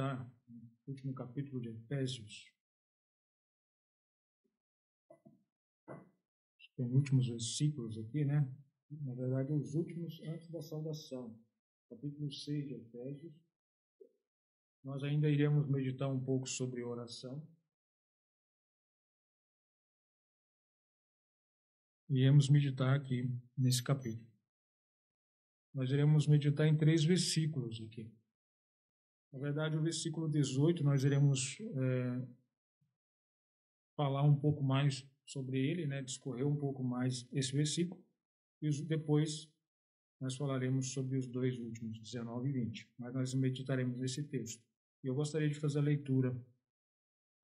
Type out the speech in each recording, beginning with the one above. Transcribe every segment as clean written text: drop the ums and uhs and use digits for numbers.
meditar no último capítulo de Efésios, os penúltimos versículos aqui, né? Na verdade, os últimos antes da saudação. Capítulo 6 de Efésios. Nós ainda iremos meditar um pouco sobre oração. Iremos meditar aqui nesse capítulo. Nós iremos meditar em 3 versículos aqui. Na verdade, o versículo 18, nós iremos falar um pouco mais sobre ele, né? Discorrer um pouco mais esse versículo. E depois nós falaremos sobre os 2 últimos, 19 e 20. Mas nós meditaremos nesse texto. E eu gostaria de fazer a leitura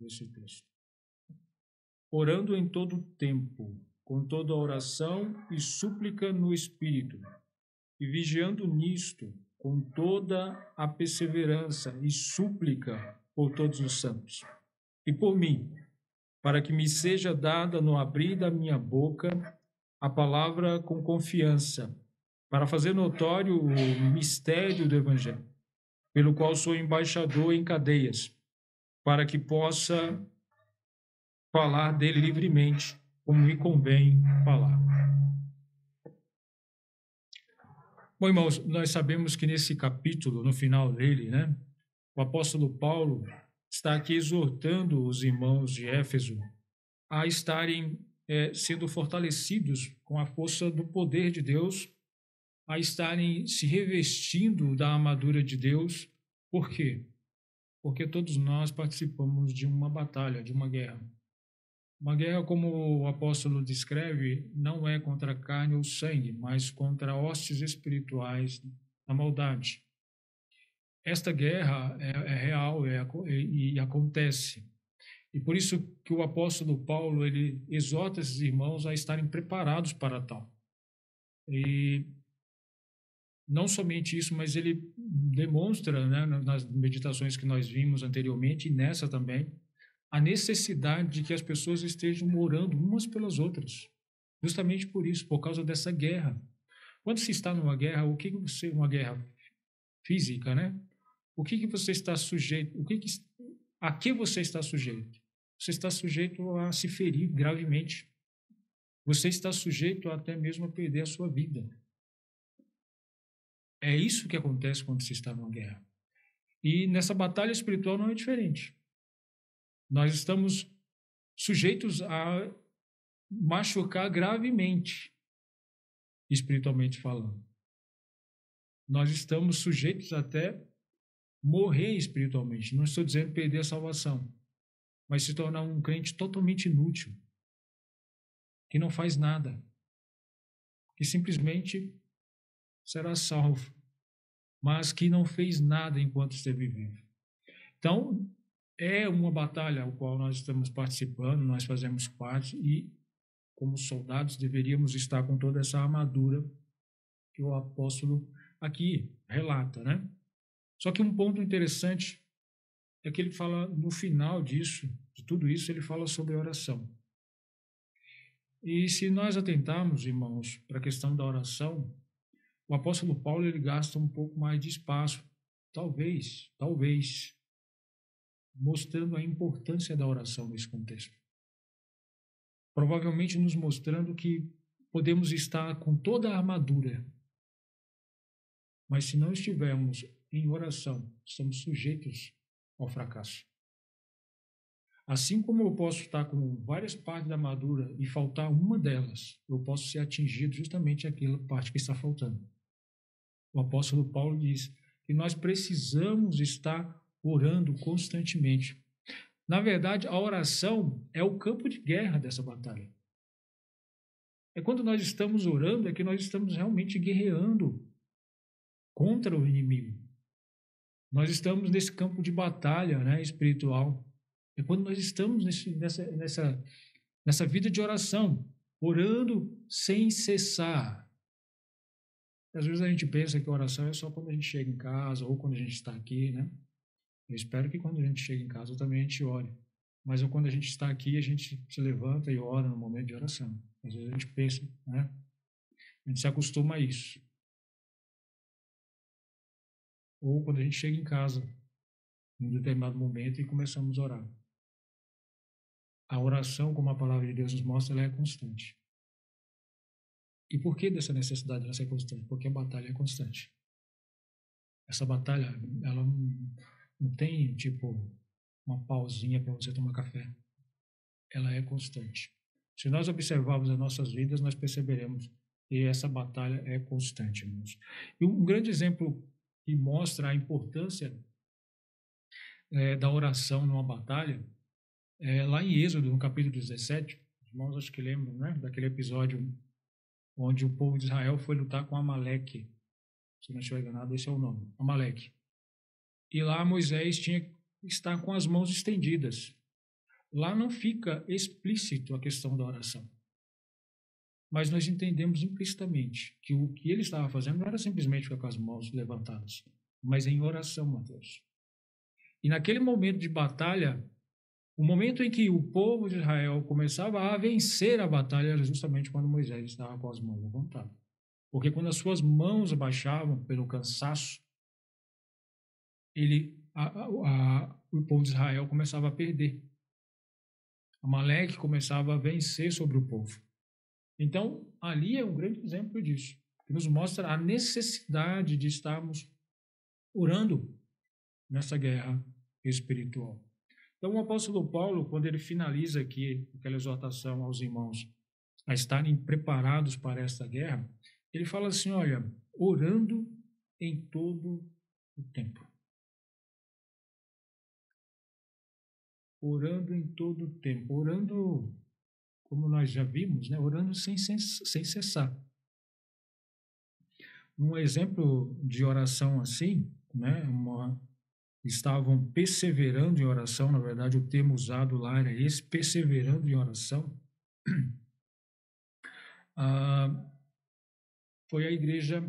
desse texto. Orando em todo o tempo, com toda oração e súplica no Espírito, e vigiando nisto, com toda a perseverança e súplica por todos os santos, e por mim, para que me seja dada no abrir da minha boca a palavra com confiança, para fazer notório o mistério do Evangelho, pelo qual sou embaixador em cadeias, para que possa falar dele livremente, como me convém falar. Bom, irmãos, nós sabemos que nesse capítulo, no final dele, né, o apóstolo Paulo está aqui exortando os irmãos de Éfeso a estarem sendo fortalecidos com a força do poder de Deus, a estarem se revestindo da armadura de Deus. Por quê? Porque todos nós participamos de uma batalha, de uma guerra. Uma guerra, como o apóstolo descreve, não é contra carne ou sangue, mas contra hostes espirituais da maldade. Esta guerra é real e acontece. E por isso que o apóstolo Paulo ele exorta esses irmãos a estarem preparados para tal. E não somente isso, mas ele demonstra, né, nas meditações que nós vimos anteriormente e nessa também, a necessidade de que as pessoas estejam orando umas pelas outras. Justamente por isso, por causa dessa guerra. Quando se está numa guerra, uma guerra física, né? O que você está sujeito? A que você está sujeito? Você está sujeito a se ferir gravemente. Você está sujeito até mesmo a perder a sua vida. É isso que acontece quando se está numa guerra. E nessa batalha espiritual não é diferente. Nós estamos sujeitos a machucar gravemente, espiritualmente falando. Nós estamos sujeitos até morrer espiritualmente. Não estou dizendo perder a salvação, mas se tornar um crente totalmente inútil, que não faz nada, que simplesmente será salvo, mas que não fez nada enquanto esteve vivo. Então, é uma batalha a qual nós estamos participando, nós fazemos parte e, como soldados, deveríamos estar com toda essa armadura que o apóstolo aqui relata, né? Só que um ponto interessante é que ele fala no final disso, de tudo isso, ele fala sobre oração. E se nós atentarmos, irmãos, para a questão da oração, o apóstolo Paulo ele gasta um pouco mais de espaço, talvez, mostrando a importância da oração nesse contexto. Provavelmente nos mostrando que podemos estar com toda a armadura, mas se não estivermos em oração, estamos sujeitos ao fracasso. Assim como eu posso estar com várias partes da armadura e faltar uma delas, eu posso ser atingido justamente aquela parte que está faltando. O apóstolo Paulo diz que nós precisamos estar orando constantemente. Na verdade, a oração é o campo de guerra dessa batalha. É quando nós estamos orando, é que nós estamos realmente guerreando contra o inimigo. Nós estamos nesse campo de batalha, né, espiritual. É quando nós estamos nessa vida de oração, orando sem cessar. Às vezes a gente pensa que a oração é só quando a gente chega em casa ou quando a gente está aqui, né? Eu espero que quando a gente chega em casa também a gente ore. Mas quando a gente está aqui, a gente se levanta e ora no momento de oração. Às vezes a gente pensa, né? A gente se acostuma a isso. Ou quando a gente chega em casa, em um determinado momento e começamos a orar. A oração, como a palavra de Deus nos mostra, ela é constante. E por que dessa necessidade de ser constante? Porque a batalha é constante. Essa batalha, ela não tem, tipo, uma pausinha para você tomar café. Ela é constante. Se nós observarmos as nossas vidas, nós perceberemos que essa batalha é constante, irmãos. E um grande exemplo que mostra a importância da oração numa batalha é lá em Êxodo, no capítulo 17. Os irmãos acho que lembram, né, daquele episódio onde o povo de Israel foi lutar com Amaleque. Se não estiver enganado, esse é o nome, Amaleque. E lá Moisés tinha que estar com as mãos estendidas. Lá não fica explícito a questão da oração. Mas nós entendemos implicitamente que o que ele estava fazendo não era simplesmente ficar com as mãos levantadas, mas em oração, Mateus. E naquele momento de batalha, o momento em que o povo de Israel começava a vencer a batalha era justamente quando Moisés estava com as mãos levantadas. Porque quando as suas mãos abaixavam pelo cansaço, o povo de Israel começava a perder. Amaleque começava a vencer sobre o povo. Então, ali é um grande exemplo disso, que nos mostra a necessidade de estarmos orando nessa guerra espiritual. Então, o apóstolo Paulo, quando ele finaliza aqui aquela exortação aos irmãos a estarem preparados para esta guerra, ele fala assim, olha, orando em todo o tempo. Orando em todo o tempo. Orando, como nós já vimos, né? Orando sem cessar. Um exemplo de oração assim, né? Estavam perseverando em oração, na verdade o termo usado lá era esse, perseverando em oração. Foi a igreja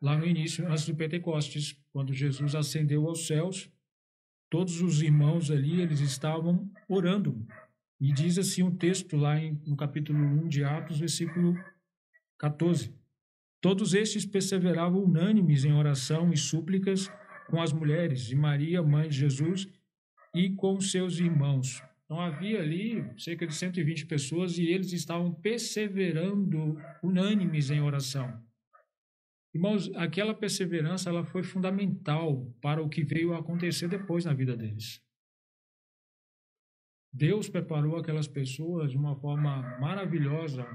lá no início, antes do Pentecostes, quando Jesus ascendeu aos céus, todos os irmãos ali, eles estavam orando. E diz assim um texto lá no capítulo 1 de Atos, versículo 14. Todos estes perseveravam unânimes em oração e súplicas com as mulheres e Maria, mãe de Jesus, e com seus irmãos. Então havia ali cerca de 120 pessoas e eles estavam perseverando unânimes em oração. Irmãos, aquela perseverança ela foi fundamental para o que veio a acontecer depois na vida deles. Deus preparou aquelas pessoas de uma forma maravilhosa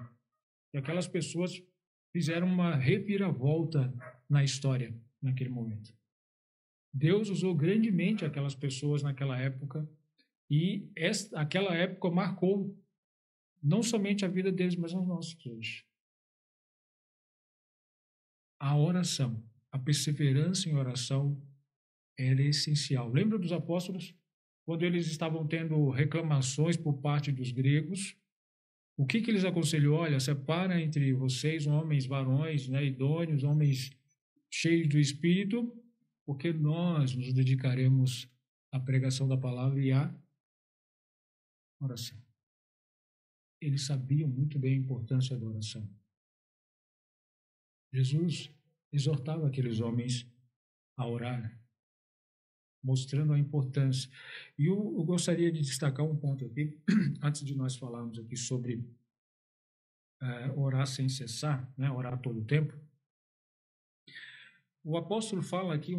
e aquelas pessoas fizeram uma reviravolta na história naquele momento. Deus usou grandemente aquelas pessoas naquela época e aquela época marcou não somente a vida deles, mas a nossa hoje. A oração, a perseverança em oração era essencial. Lembra dos apóstolos? Quando eles estavam tendo reclamações por parte dos gregos, o que eles aconselhou? Olha, separa entre vocês homens, varões, né, idôneos, homens cheios do Espírito, porque nós nos dedicaremos à pregação da palavra e à oração. Eles sabiam muito bem a importância da oração. Jesus exortava aqueles homens a orar, mostrando a importância. E eu gostaria de destacar um ponto aqui, antes de nós falarmos aqui sobre orar sem cessar, né, orar todo o tempo. O apóstolo fala aqui,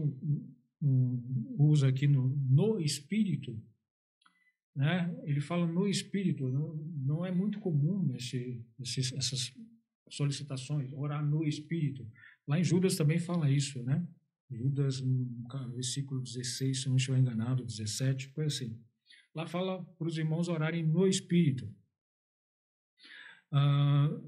usa aqui no Espírito, né? Ele fala no Espírito, não é muito comum essas solicitações, orar no Espírito. Lá em Judas também fala isso, né? Judas, no versículo 16, se eu não estiver enganado, 17, foi assim. Lá fala para os irmãos orarem no Espírito.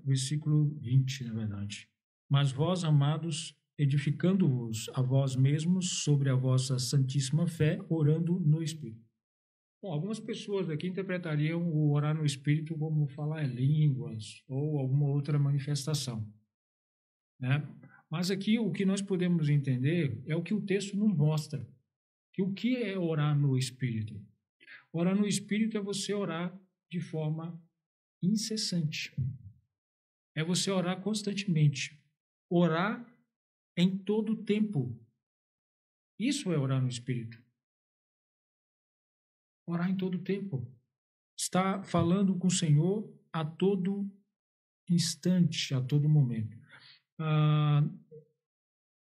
Versículo 20, na verdade. Mas vós, amados, edificando-vos a vós mesmos sobre a vossa santíssima fé, orando no Espírito. Bom, algumas pessoas aqui interpretariam o orar no Espírito como falar em línguas ou alguma outra manifestação, né? Mas aqui o que nós podemos entender é o que o texto nos mostra, que o que é orar no Espírito? Orar no Espírito é você orar de forma incessante. É você orar constantemente. Orar em todo o tempo. Isso é orar no Espírito. Orar em todo tempo. Estar falando com o Senhor a todo instante, a todo momento.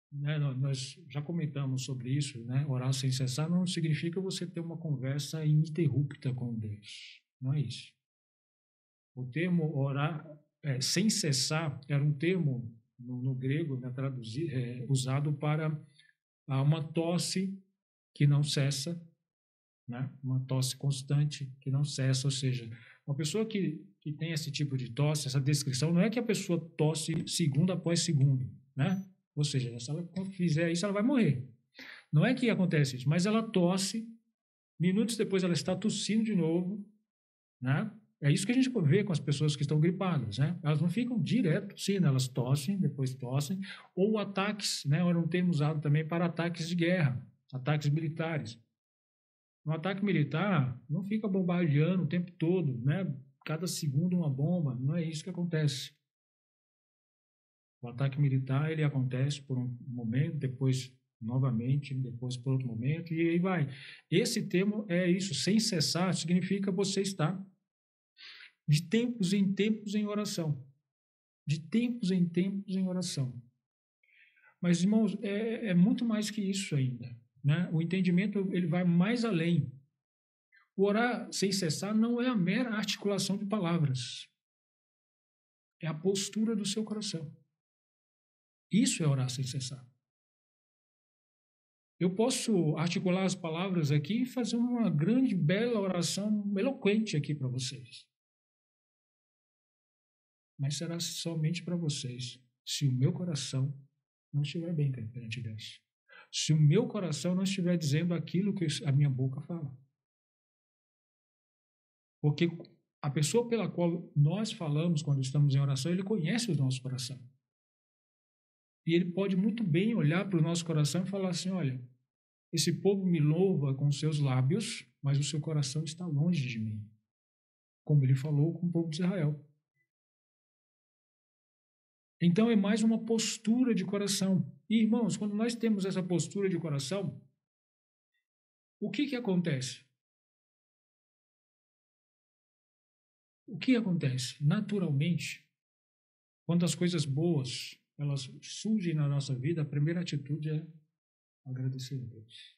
Né, nós já comentamos sobre isso, né? Orar sem cessar não significa você ter uma conversa ininterrupta com Deus. Não é isso. O termo orar sem cessar era um termo no grego, né, usado para uma tosse que não cessa, né? Uma tosse constante que não cessa, ou seja, uma pessoa que tem esse tipo de tosse, essa descrição, não é que a pessoa tosse segundo após segundo, né? Ou seja, se ela fizer isso, ela vai morrer. Não é que acontece isso, mas ela tosse, minutos depois ela está tossindo de novo, né? É isso que a gente vê com as pessoas que estão gripadas, né? Elas não ficam direto, sim, né? Elas tossem, depois tossem, ou ataques, né? Era um termo usado também para ataques de guerra, ataques militares. Um ataque militar não fica bombardeando o tempo todo, né? Cada segundo uma bomba, não é isso que acontece. O ataque militar, ele acontece por um momento, depois novamente, depois por outro momento, e aí vai. Esse termo é isso, sem cessar, significa você estar de tempos em tempos em oração. De tempos em tempos em oração. Mas, irmãos, é muito mais que isso ainda, né? O entendimento, ele vai mais além. O orar sem cessar não é a mera articulação de palavras. É a postura do seu coração. Isso é orar sem cessar. Eu posso articular as palavras aqui e fazer uma grande, bela oração eloquente aqui para vocês. Mas será somente para vocês, se o meu coração não estiver bem perante Deus. Se o meu coração não estiver dizendo aquilo que a minha boca fala. Porque a pessoa pela qual nós falamos quando estamos em oração, ele conhece o nosso coração. E ele pode muito bem olhar para o nosso coração e falar assim, olha, esse povo me louva com seus lábios, mas o seu coração está longe de mim. Como ele falou com o povo de Israel. Então é mais uma postura de coração. E, irmãos, quando nós temos essa postura de coração, o que acontece? O que acontece? Naturalmente, quando as coisas boas elas surgem na nossa vida, a primeira atitude é agradecer a Deus.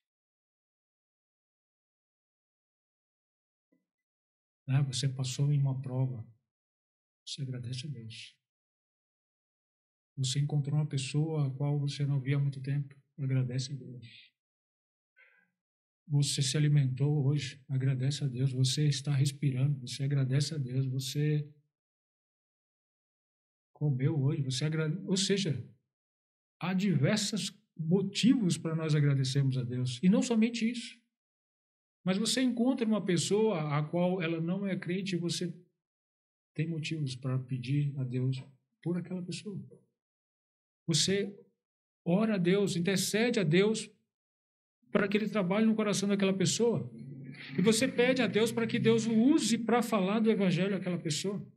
Né? Você passou em uma prova, você agradece a Deus. Você encontrou uma pessoa a qual você não via há muito tempo, agradece a Deus. Você se alimentou hoje, agradece a Deus. Você está respirando, você agradece a Deus. Você comeu hoje, você agradece. Ou seja, há diversos motivos para nós agradecermos a Deus. E não somente isso. Mas você encontra uma pessoa a qual ela não é crente e você tem motivos para pedir a Deus por aquela pessoa. Você ora a Deus, intercede a Deus para que ele trabalhe no coração daquela pessoa. E você pede a Deus para que Deus o use para falar do evangelho àquela pessoa.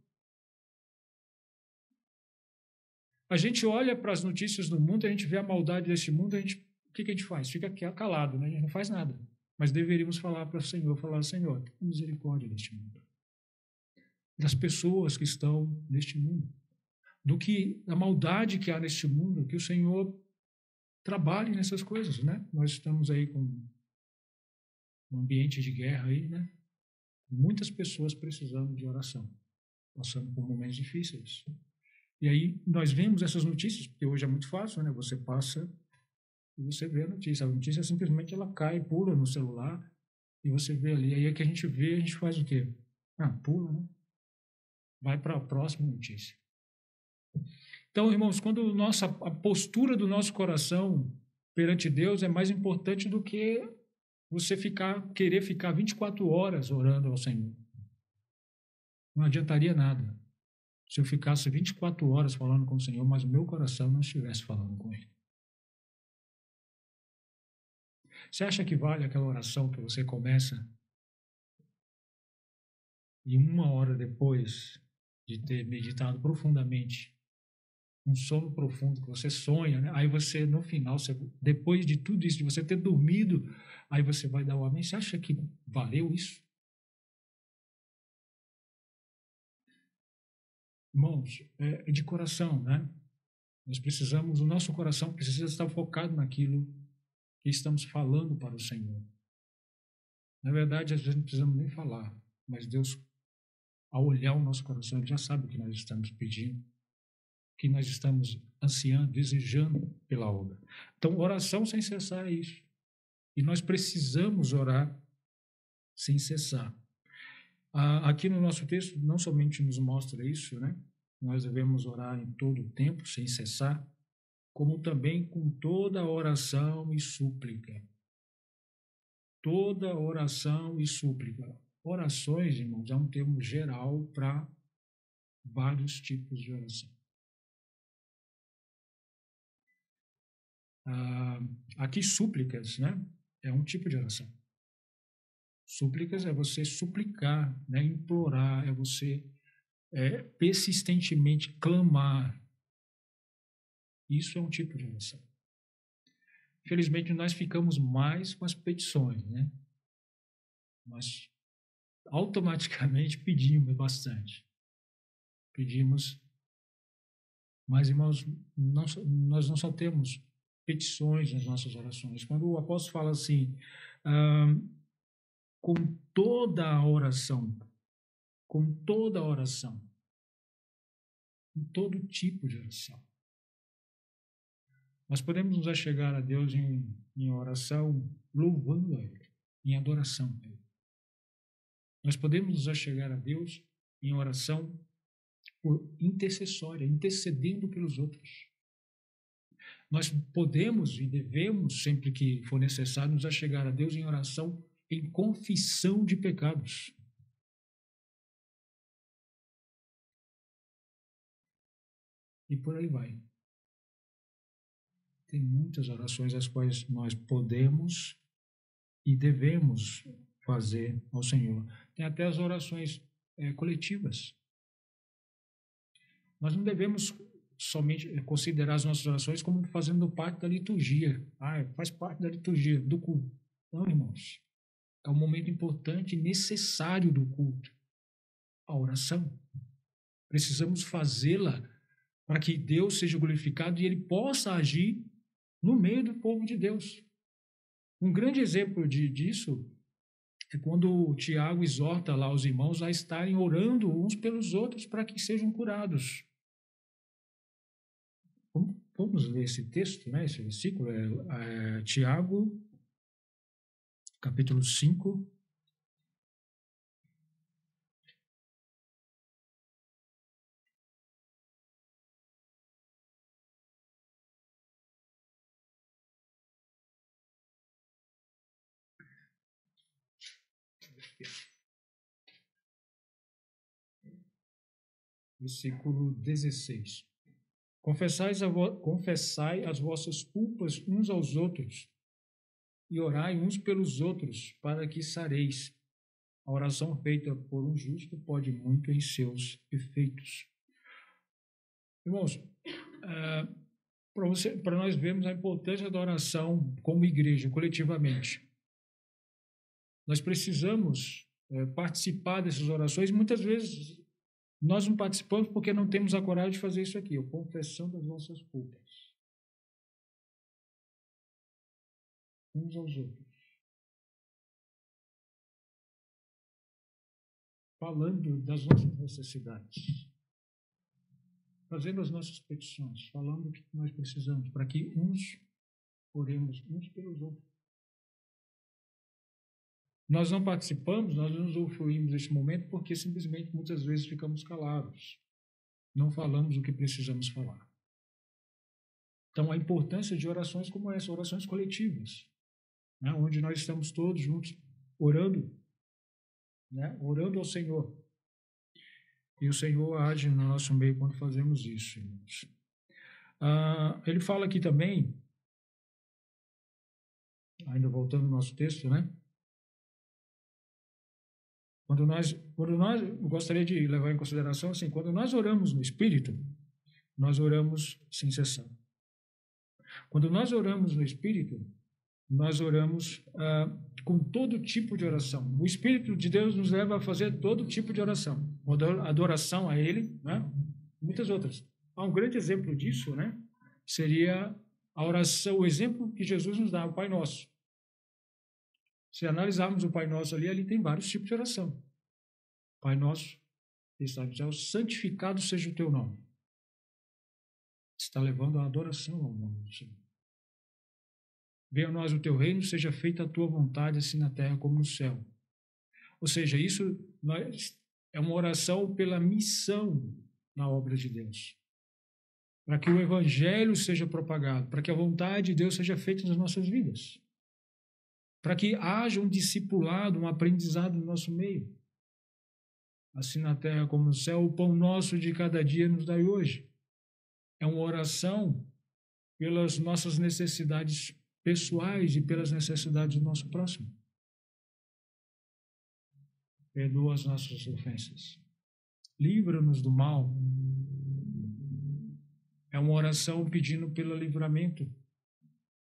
A gente olha para as notícias do mundo, a gente vê a maldade deste mundo, o que a gente faz? Fica calado, né? A gente não faz nada. Mas deveríamos falar para o Senhor, Senhor, tenha misericórdia deste mundo. Das pessoas que estão neste mundo. Do que a maldade que há neste mundo, que o Senhor trabalhe nessas coisas, né? Nós estamos aí com um ambiente de guerra aí, né? Muitas pessoas precisando de oração, passando por momentos difíceis. E aí nós vemos essas notícias, porque hoje é muito fácil, né? Você passa e você vê a notícia. A notícia simplesmente ela cai, pula no celular e você vê ali. Aí é que a gente vê, a gente faz o quê? Pula, né? Vai para a próxima notícia. Então, irmãos, quando a postura do nosso coração perante Deus é mais importante do que você querer ficar 24 horas orando ao Senhor. Não adiantaria nada se eu ficasse 24 horas falando com o Senhor, mas o meu coração não estivesse falando com Ele. Você acha que vale aquela oração que você começa e 1 hora depois de ter meditado profundamente, um sono profundo, que você sonha, né? Aí você, no final, depois de tudo isso, de você ter dormido, aí você vai dar o amém. Você acha que valeu isso? Irmãos, é de coração, né? Nós precisamos, o nosso coração precisa estar focado naquilo que estamos falando para o Senhor. Na verdade, às vezes não precisamos nem falar, mas Deus, ao olhar o nosso coração, Ele já sabe o que nós estamos pedindo, o que nós estamos ansiando, desejando pela obra. Então, oração sem cessar é isso. E nós precisamos orar sem cessar. Aqui no nosso texto, não somente nos mostra isso, né? Nós devemos orar em todo o tempo, sem cessar, como também com toda oração e súplica. Toda oração e súplica. Orações, irmãos, é um termo geral para vários tipos de oração. Aqui, súplicas, né? É um tipo de oração. Súplicas é você suplicar, né? Implorar, é você persistentemente clamar. Isso é um tipo de oração. Infelizmente, nós ficamos mais com as petições, né? Nós automaticamente pedimos bastante. Pedimos, mas, irmãos, nós não só temos petições nas nossas orações. Quando o apóstolo fala assim, com toda a oração, com toda a oração, em todo tipo de oração. Nós podemos nos achegar a Deus em oração, louvando a Ele, em adoração a Ele. Nós podemos nos achegar a Deus em oração por intercessória, intercedendo pelos outros. Nós podemos e devemos, sempre que for necessário, nos achegar a Deus em oração, em confissão de pecados. E por aí vai. Tem muitas orações as quais nós podemos e devemos fazer ao Senhor. Tem até as orações coletivas. Nós não devemos somente considerar as nossas orações como fazendo parte da liturgia. Faz parte da liturgia, do culto. Não, irmãos. É um momento importante e necessário do culto. A oração. Precisamos fazê-la para que Deus seja glorificado e Ele possa agir no meio do povo de Deus. Um grande exemplo disso é quando o Tiago exorta lá os irmãos a estarem orando uns pelos outros para que sejam curados. Vamos ler esse texto, né? Esse versículo é Tiago, capítulo 5. Versículo 16. Confessai as vossas culpas uns aos outros e orai uns pelos outros para que sareis. A oração feita por um justo pode muito em seus efeitos. Irmãos, para nós vermos a importância da oração como igreja, coletivamente. Nós precisamos participar dessas orações. Muitas vezes nós não participamos porque não temos a coragem de fazer isso aqui, a confessão das nossas culpas. Uns aos outros. Falando das nossas necessidades. Fazendo as nossas petições. Falando o que nós precisamos, para que uns oremos uns pelos outros. Nós não participamos, nós não usufruímos deste momento porque simplesmente muitas vezes ficamos calados. Não falamos o que precisamos falar. Então, a importância de orações como essa, orações coletivas, né, onde nós estamos todos juntos orando, né, orando ao Senhor. E o Senhor age no nosso meio quando fazemos isso, irmãos. Ele fala aqui também, ainda voltando ao nosso texto, né? Eu gostaria de levar em consideração, assim, quando nós oramos no Espírito, nós oramos sem cessar. Quando nós oramos no Espírito, nós oramos com todo tipo de oração. O Espírito de Deus nos leva a fazer todo tipo de oração. Adoração a Ele, né? Muitas outras. Um grande exemplo disso, né? Seria a oração, o exemplo que Jesus nos dá, o Pai Nosso. Se analisarmos o Pai Nosso ali tem vários tipos de oração. Pai Nosso, que está no céu, santificado seja o teu nome. Está levando a adoração ao nome do Senhor. Venha a nós o teu reino, seja feita a tua vontade, assim na terra como no céu. Ou seja, isso é uma oração pela missão na obra de Deus. Para que o evangelho seja propagado, para que a vontade de Deus seja feita nas nossas vidas. Para que haja um discipulado, um aprendizado no nosso meio. Assim na terra como no céu, o pão nosso de cada dia nos dai hoje. É uma oração pelas nossas necessidades pessoais e pelas necessidades do nosso próximo. Perdoa as nossas ofensas. Livra-nos do mal. É uma oração pedindo pelo livramento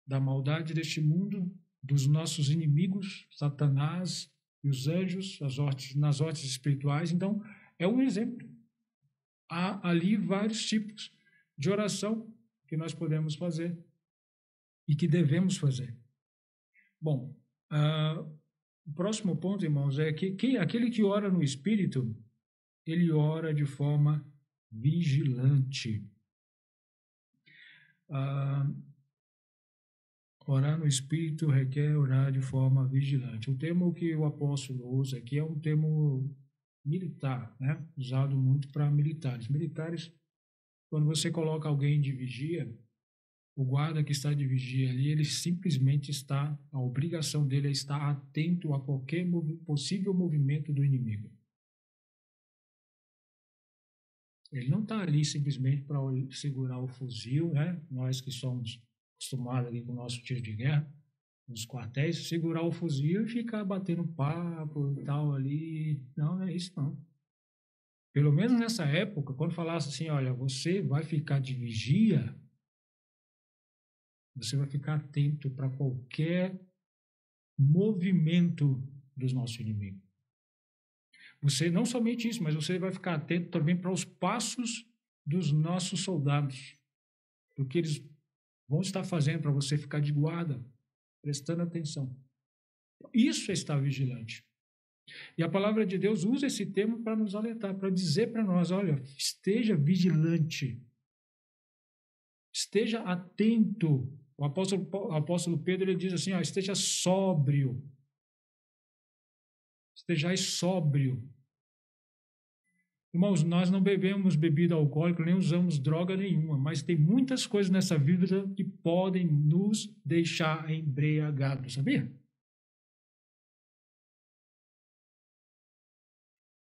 da maldade deste mundo, dos nossos inimigos, Satanás e os anjos, nas hortes espirituais. Então, é um exemplo. Há ali vários tipos de oração que nós podemos fazer e que devemos fazer. Bom, o próximo ponto, irmãos, é que aquele que ora no Espírito, ele ora de forma vigilante. Orar no Espírito requer orar de forma vigilante. O termo que o apóstolo usa aqui é um termo militar, né? Usado muito para militares. Militares, quando você coloca alguém de vigia, o guarda que está de vigia ali, ele simplesmente a obrigação dele é estar atento a qualquer possível movimento do inimigo. Ele não está ali simplesmente para segurar o fuzil, né? Nós que somos acostumados ali com o nosso tiro de guerra, nos quartéis, segurar o fuzil e ficar batendo papo e tal ali. Não é isso, não. Pelo menos nessa época, quando falasse assim, olha, você vai ficar de vigia, você vai ficar atento para qualquer movimento dos nossos inimigos. Você, não somente isso, mas você vai ficar atento também para os passos dos nossos soldados. O que eles vão estar fazendo para você ficar de guarda, prestando atenção. Isso é estar vigilante. E a palavra de Deus usa esse termo para nos alertar, para dizer para nós, olha, esteja vigilante. Esteja atento. O apóstolo Pedro, ele diz assim, ó, esteja sóbrio. Estejais sóbrio. Irmãos, nós não bebemos bebida alcoólica, nem usamos droga nenhuma, mas tem muitas coisas nessa vida que podem nos deixar embriagados, sabia?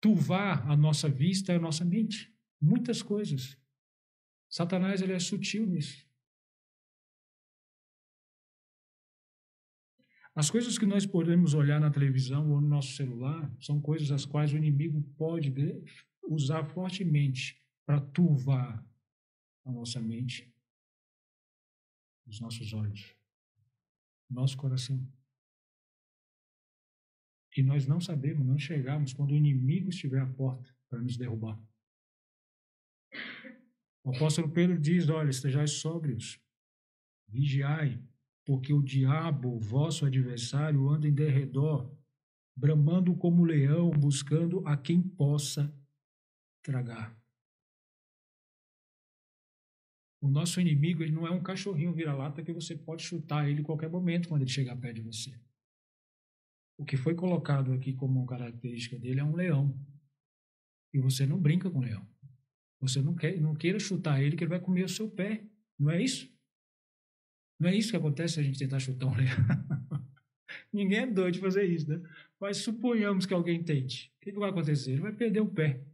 Turvar a nossa vista e a nossa mente. Muitas coisas. Satanás, ele é sutil nisso. As coisas que nós podemos olhar na televisão ou no nosso celular são coisas as quais o inimigo pode usar fortemente para turvar a nossa mente, os nossos olhos, nosso coração. E nós não sabemos, não chegamos quando o inimigo estiver à porta para nos derrubar. O apóstolo Pedro diz, olha, estejais sóbrios, vigiai, porque o diabo, vosso adversário, anda em derredor, bramando como leão, buscando a quem possa tragar. O nosso inimigo, ele não é um cachorrinho vira-lata que você pode chutar ele em qualquer momento quando ele chegar perto de você. O que foi colocado aqui como característica dele é um leão. E você não brinca com o leão. Você não queira chutar ele que ele vai comer o seu pé. Não é isso? Não é isso que acontece se a gente tentar chutar um leão. Ninguém é doido de fazer isso, né? Mas suponhamos que alguém tente. O que vai acontecer? Ele vai perder o pé.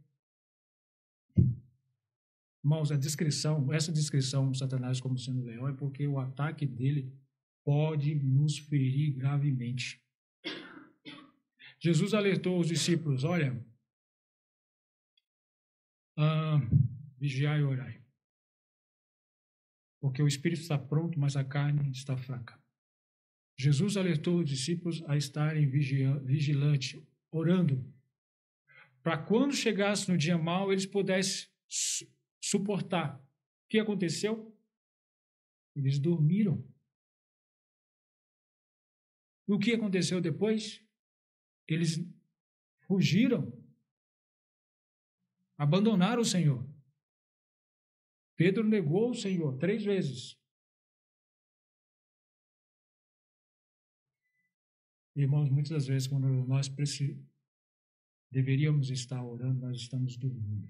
Irmãos, essa descrição de Satanás como sendo leão é porque o ataque dele pode nos ferir gravemente. Jesus alertou os discípulos, olha, vigiai e orai. porque o espírito está pronto, mas a carne está fraca. Jesus alertou os discípulos a estarem vigilantes, orando, para quando chegasse no dia mau, eles pudessem suportar. O que aconteceu? Eles dormiram. E o que aconteceu depois? Eles fugiram, abandonaram o Senhor. Pedro negou o Senhor 3 vezes. Irmãos, muitas das vezes, quando nós deveríamos estar orando, nós estamos dormindo.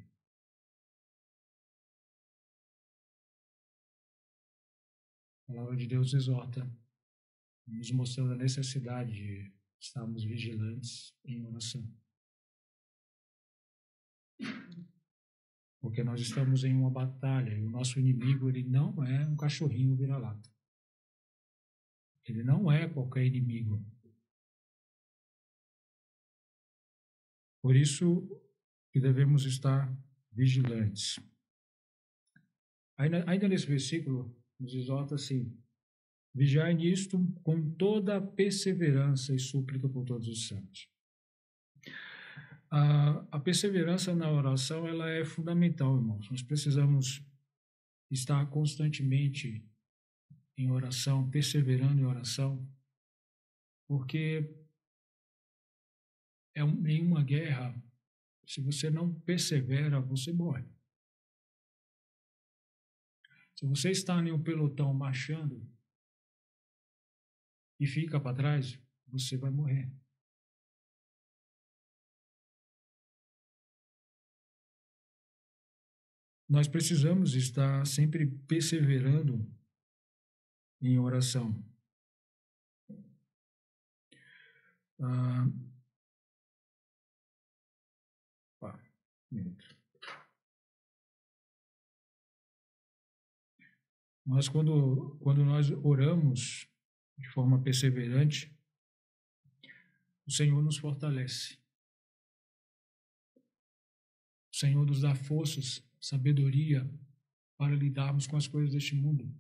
A palavra de Deus exorta, nos mostrando a necessidade de estarmos vigilantes em oração. Porque nós estamos em uma batalha e o nosso inimigo, ele não é um cachorrinho vira-lata. Ele não é qualquer inimigo. Por isso que devemos estar vigilantes. Ainda nesse versículo, nos exorta assim: vigiai nisto com toda a perseverança e súplica por todos os santos. A perseverança na oração, ela é fundamental, irmãos. Nós precisamos estar constantemente em oração, perseverando em oração, porque em uma guerra, se você não persevera, você morre. Se você está em um pelotão marchando e fica para trás, você vai morrer. Nós precisamos estar sempre perseverando em oração. Mas quando nós oramos de forma perseverante, o Senhor nos fortalece. O Senhor nos dá forças, sabedoria para lidarmos com as coisas deste mundo.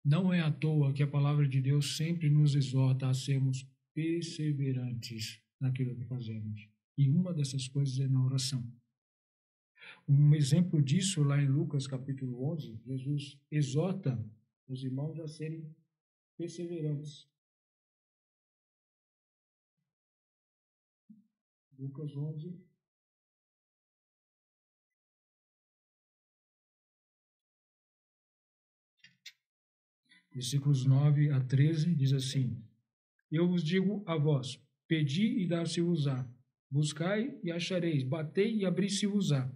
Não é à toa que a palavra de Deus sempre nos exorta a sermos perseverantes naquilo que fazemos. E uma dessas coisas é na oração. Um exemplo disso, lá em Lucas capítulo 11, Jesus exorta os irmãos a serem perseverantes. Lucas 11, versículos 9 a 13, diz assim: eu vos digo a vós, pedi e dar-se-vos-á, buscai e achareis, batei e abrir-se-vos-á.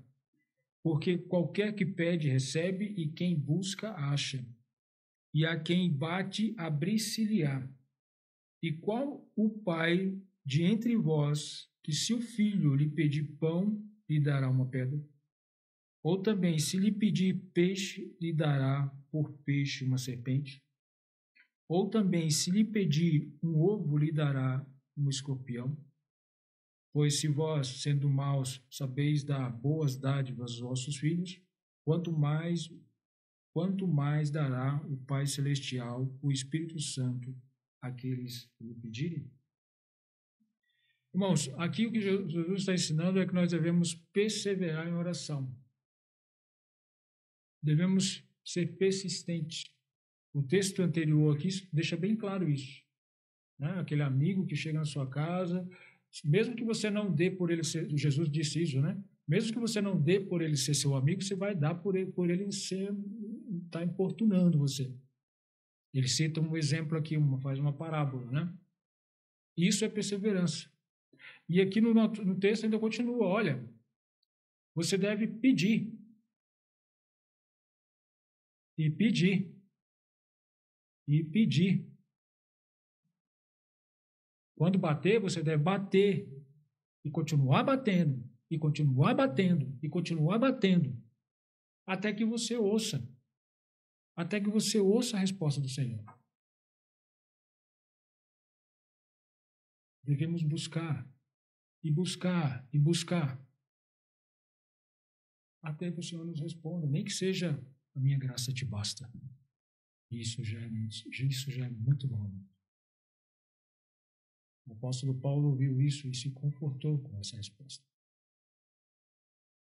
Porque qualquer que pede, recebe, e quem busca, acha. E a quem bate, abrir-se-lhe-á. E qual o pai de entre vós, que se o filho lhe pedir pão, lhe dará uma pedra? Ou também, se lhe pedir peixe, lhe dará por peixe uma serpente? Ou também, se lhe pedir um ovo, lhe dará um escorpião? Pois se vós, sendo maus, sabeis dar boas dádivas aos vossos filhos, quanto mais dará o Pai Celestial, o Espírito Santo, àqueles que lhe pedirem? Irmãos, aqui o que Jesus está ensinando é que nós devemos perseverar em oração. Devemos ser persistentes. O texto anterior aqui deixa bem claro isso. Né? Aquele amigo que chega na sua casa, mesmo que você não dê por ele ser, Jesus disse isso, né? Mesmo que você não dê por ele ser seu amigo, você vai dar por ele ser, está importunando você. Ele cita um exemplo aqui, faz uma parábola, né? Isso é perseverança. E aqui no texto ainda continua, olha, você deve pedir. E pedir. E pedir. Quando bater, você deve bater e continuar batendo, e continuar batendo, e continuar batendo, até que você ouça. Até que você ouça a resposta do Senhor. Devemos buscar, e buscar, e buscar, até que o Senhor nos responda, nem que seja a minha graça te basta. Isso já é muito bom. O apóstolo Paulo ouviu isso e se confortou com essa resposta.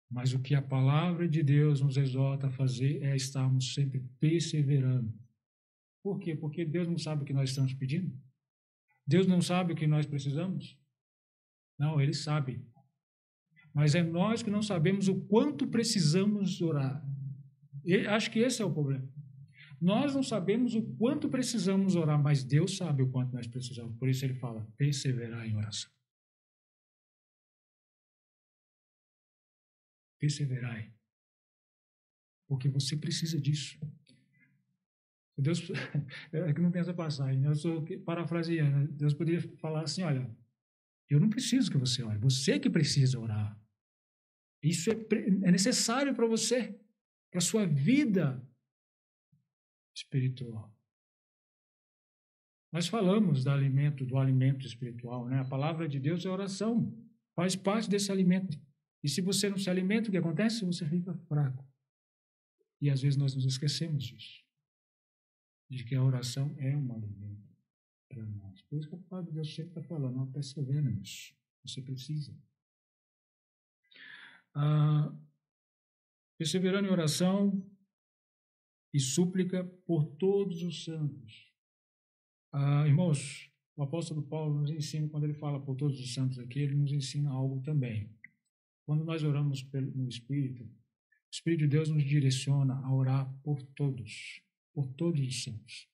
Mas o que a palavra de Deus nos exorta a fazer é estarmos sempre perseverando. Por quê? Porque Deus não sabe o que nós estamos pedindo? Deus não sabe o que nós precisamos? Não, Ele sabe. Mas é nós que não sabemos o quanto precisamos orar. Acho que esse é o problema. Nós não sabemos o quanto precisamos orar, mas Deus sabe o quanto nós precisamos. Por isso Ele fala, perseverar em oração. Perseverai. Porque você precisa disso. Deus, é que não tem essa passagem, eu estou parafraseando. Deus poderia falar assim, olha, eu não preciso que você ore, você que precisa orar. Isso é necessário para você, para a sua vida espiritual. Nós falamos do alimento espiritual, né? A palavra de Deus é oração, faz parte desse alimento. E se você não se alimenta, o que acontece? Você fica fraco. E às vezes nós nos esquecemos disso, de que a oração é um alimento para nós. Por isso que a palavra de Deus sempre está falando, não persevera nisso. Você precisa. Perseverando em oração e súplica por todos os santos. Irmãos, o apóstolo Paulo nos ensina, quando ele fala por todos os santos aqui, ele nos ensina algo também. Quando nós oramos no Espírito, o Espírito de Deus nos direciona a orar por todos os santos,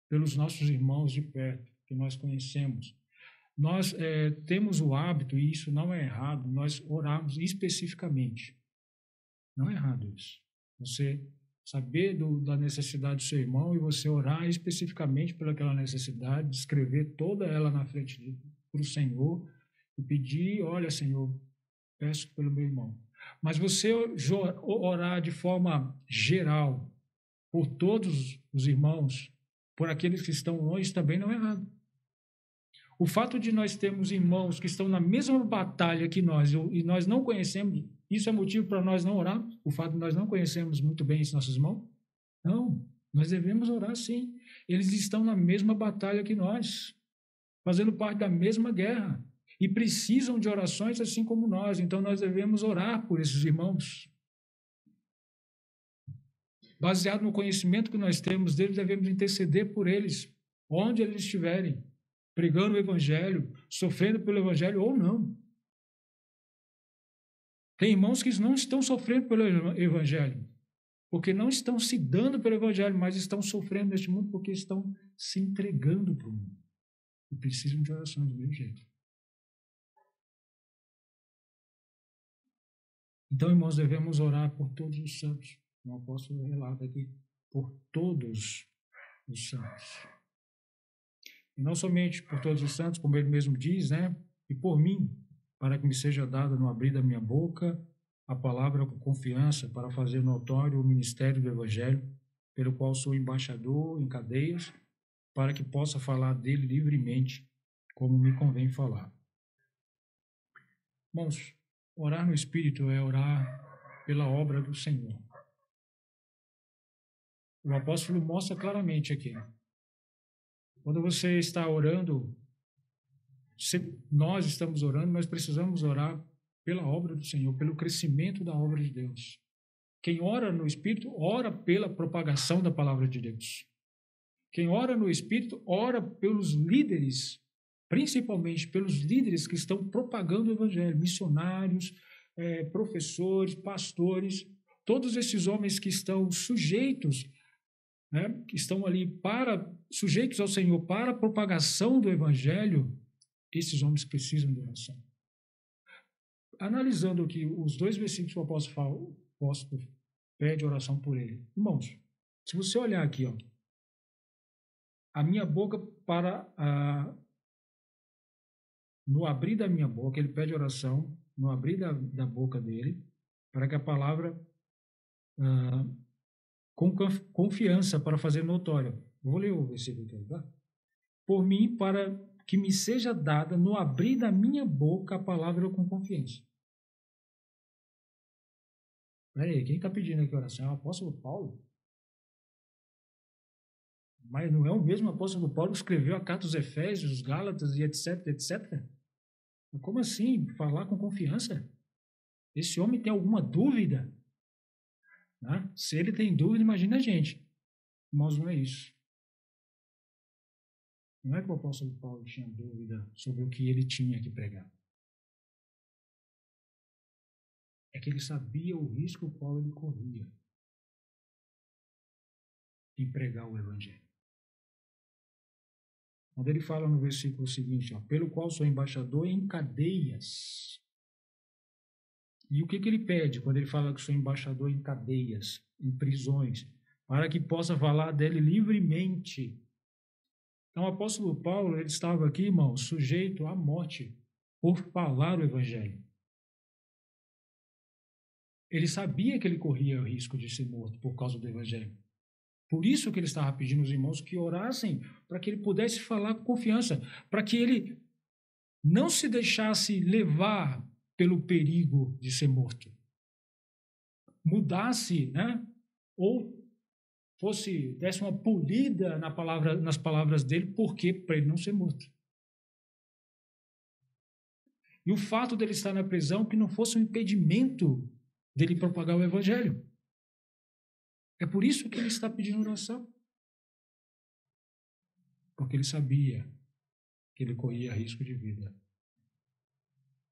pelos nossos irmãos de perto, que nós conhecemos. Nós temos o hábito, e isso não é errado, nós orarmos especificamente. Não é errado isso. Você saber da necessidade do seu irmão e você orar especificamente pelaquela necessidade, descrever toda ela na frente para o Senhor e pedir, olha, Senhor, peço pelo meu irmão. Mas você orar de forma geral por todos os irmãos, por aqueles que estão longe, também não é errado. O fato de nós termos irmãos que estão na mesma batalha que nós e nós não conhecemos, isso é motivo para nós não orarmos? O fato de nós não conhecermos muito bem esses nossos irmãos? Não, nós devemos orar sim. Eles estão na mesma batalha que nós, fazendo parte da mesma guerra e precisam de orações assim como nós. Então nós devemos orar por esses irmãos. Baseado no conhecimento que nós temos deles, devemos interceder por eles, onde eles estiverem, pregando o Evangelho, sofrendo pelo Evangelho ou não. Tem irmãos que não estão sofrendo pelo Evangelho, porque não estão se dando pelo Evangelho, mas estão sofrendo neste mundo porque estão se entregando para o mundo. E precisam de oração do mesmo jeito. Então, irmãos, devemos orar por todos os santos. O apóstolo relata aqui, por todos os santos. E não somente por todos os santos, como ele mesmo diz, né? E por mim, para que me seja dada no abrir da minha boca a palavra com confiança para fazer notório o ministério do Evangelho, pelo qual sou embaixador em cadeias, para que possa falar dele livremente, como me convém falar. Irmãos, orar no Espírito é orar pela obra do Senhor. O apóstolo mostra claramente aqui. Quando você está orando, nós estamos orando, mas precisamos orar pela obra do Senhor, pelo crescimento da obra de Deus. Quem ora no Espírito, ora pela propagação da palavra de Deus. Quem ora no Espírito, ora pelos líderes, principalmente pelos líderes que estão propagando o Evangelho, missionários, professores, pastores, todos esses homens que estão sujeitos, né, que estão ali sujeitos ao Senhor para a propagação do Evangelho, esses homens precisam de oração. Analisando aqui os dois versículos que o apóstolo pede oração por ele. Irmãos, se você olhar aqui, ó, a minha boca no abrir da minha boca, ele pede oração, no abrir da boca dele, para que a palavra com confiança para fazer notória. Vou ler o versículo aqui, tá? Por mim, para que me seja dada no abrir da minha boca a palavra com confiança. Peraí, quem está pedindo aqui oração? É o apóstolo Paulo? Mas não é o mesmo apóstolo Paulo que escreveu a carta aos Efésios, os Gálatas e etc, etc? Como assim? Falar com confiança? Esse homem tem alguma dúvida? Né? Se ele tem dúvida, imagina a gente. Mas não é isso. Não é que o apóstolo Paulo tinha dúvida sobre o que ele tinha que pregar. É que ele sabia o risco o qual ele corria em pregar o evangelho. Quando ele fala no versículo seguinte, ó, pelo qual sou embaixador em cadeias. E o que ele pede quando ele fala que sou embaixador em cadeias, em prisões? Para que possa falar dele livremente. Então, o apóstolo Paulo, ele estava aqui, irmão, sujeito à morte por falar o evangelho. Ele sabia que ele corria o risco de ser morto por causa do evangelho. Por isso que ele estava pedindo aos irmãos que orassem para que ele pudesse falar com confiança, para que ele não se deixasse levar pelo perigo de ser morto. Mudasse, né? Ou desse uma polida nas palavras dele, porque para ele não ser morto. E o fato dele estar na prisão que não fosse um impedimento dele propagar o evangelho. É por isso que ele está pedindo oração. Porque ele sabia que ele corria risco de vida.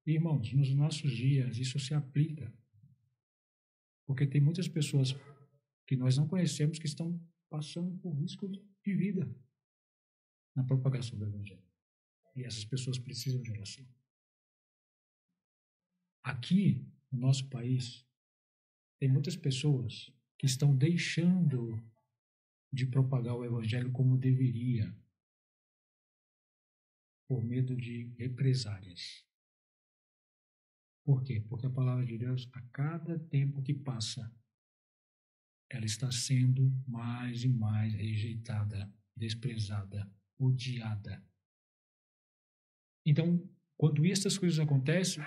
Irmãos, nos nossos dias isso se aplica. Porque tem muitas pessoas que nós não conhecemos que estão passando por risco de vida na propagação do evangelho. E essas pessoas precisam de oração. Aqui, no nosso país, tem muitas pessoas que estão deixando de propagar o evangelho como deveria, por medo de represálias. Por quê? Porque a palavra de Deus, a cada tempo que passa, ela está sendo mais e mais rejeitada, desprezada, odiada. Então, quando essas coisas acontecem,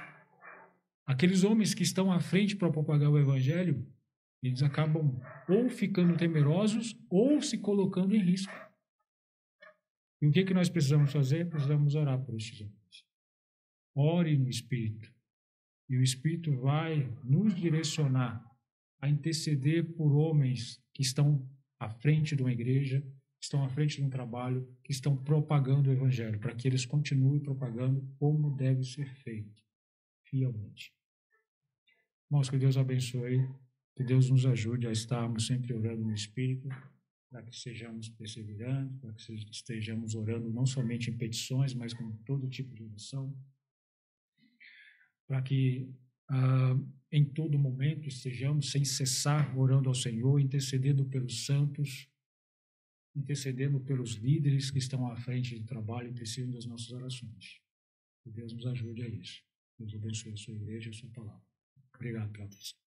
aqueles homens que estão à frente para propagar o evangelho, eles acabam ou ficando temerosos ou se colocando em risco. E o que nós precisamos fazer? Precisamos orar por estes homens. Ore no Espírito. E o Espírito vai nos direcionar a interceder por homens que estão à frente de uma igreja, que estão à frente de um trabalho, que estão propagando o evangelho, para que eles continuem propagando como deve ser feito, fielmente. Irmãos, que Deus abençoe, que Deus nos ajude a estarmos sempre orando no Espírito, para que sejamos perseverantes, para que estejamos orando não somente em petições, mas com todo tipo de oração, para que em todo momento estejamos sem cessar orando ao Senhor, intercedendo pelos santos, intercedendo pelos líderes que estão à frente do trabalho e precisam das nossas orações. Que Deus nos ajude a isso. Deus abençoe a sua igreja e a sua palavra. Obrigado pela atenção.